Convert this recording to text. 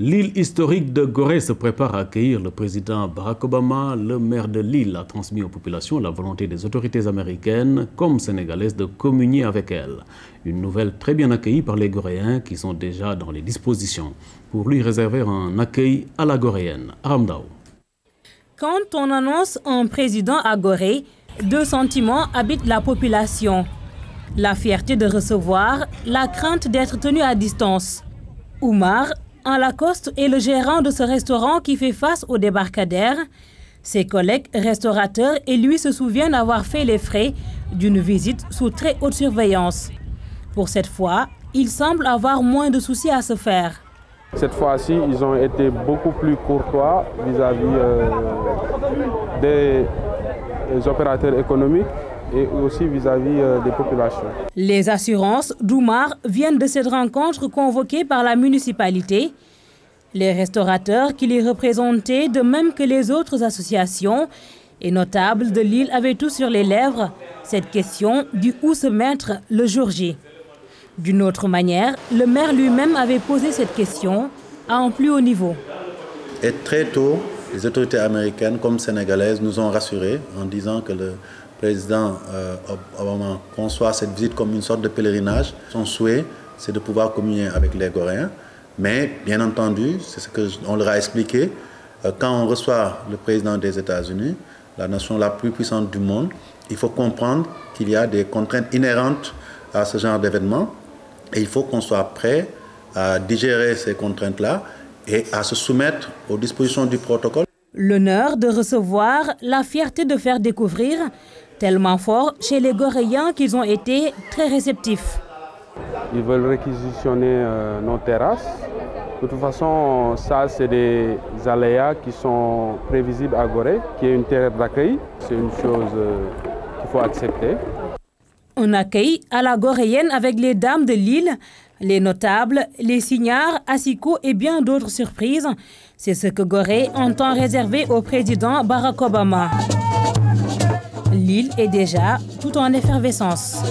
L'île historique de Gorée se prépare à accueillir le président Barack Obama. Le maire de l'île a transmis aux populations la volonté des autorités américaines comme sénégalaises de communier avec elles. Une nouvelle très bien accueillie par les Goréens qui sont déjà dans les dispositions pour lui réserver un accueil à la goréenne. Aramdao. Quand on annonce un président à Gorée, deux sentiments habitent la population. La fierté de recevoir, la crainte d'être tenu à distance. Oumar, en Lacoste, est le gérant de ce restaurant qui fait face au débarcadère. Ses collègues restaurateurs et lui se souviennent avoir fait les frais d'une visite sous très haute surveillance. Pour cette fois, il semble avoir moins de soucis à se faire. Cette fois-ci, ils ont été beaucoup plus courtois vis-à-vis des opérateurs économiques et aussi vis-à-vis des populations. Les assurances d'Oumar viennent de cette rencontre convoquée par la municipalité. Les restaurateurs qui les représentaient, de même que les autres associations et notables de l'île, avaient tous sur les lèvres cette question du où se mettre le jour J. D'une autre manière, le maire lui-même avait posé cette question à un plus haut niveau. Et très tôt, les autorités américaines comme sénégalaises nous ont rassurés en disant que le président Obama conçoit cette visite comme une sorte de pèlerinage. Son souhait, c'est de pouvoir communier avec les Goréens. Mais bien entendu, c'est ce qu'on leur a expliqué, quand on reçoit le président des États-Unis, la nation la plus puissante du monde, il faut comprendre qu'il y a des contraintes inhérentes à ce genre d'événement. Et il faut qu'on soit prêt à digérer ces contraintes-là et à se soumettre aux dispositions du protocole. L'honneur de recevoir, la fierté de faire découvrir, tellement fort chez les Goréens qu'ils ont été très réceptifs. Ils veulent réquisitionner nos terrasses. De toute façon, ça, c'est des aléas qui sont prévisibles à Gorée, qui est une terre d'accueil. C'est une chose qu'il faut accepter. Un accueil à la goréenne avec les dames de l'île, les notables, les signards, asikots et bien d'autres surprises. C'est ce que Gorée entend réserver au président Barack Obama. L'île est déjà tout en effervescence.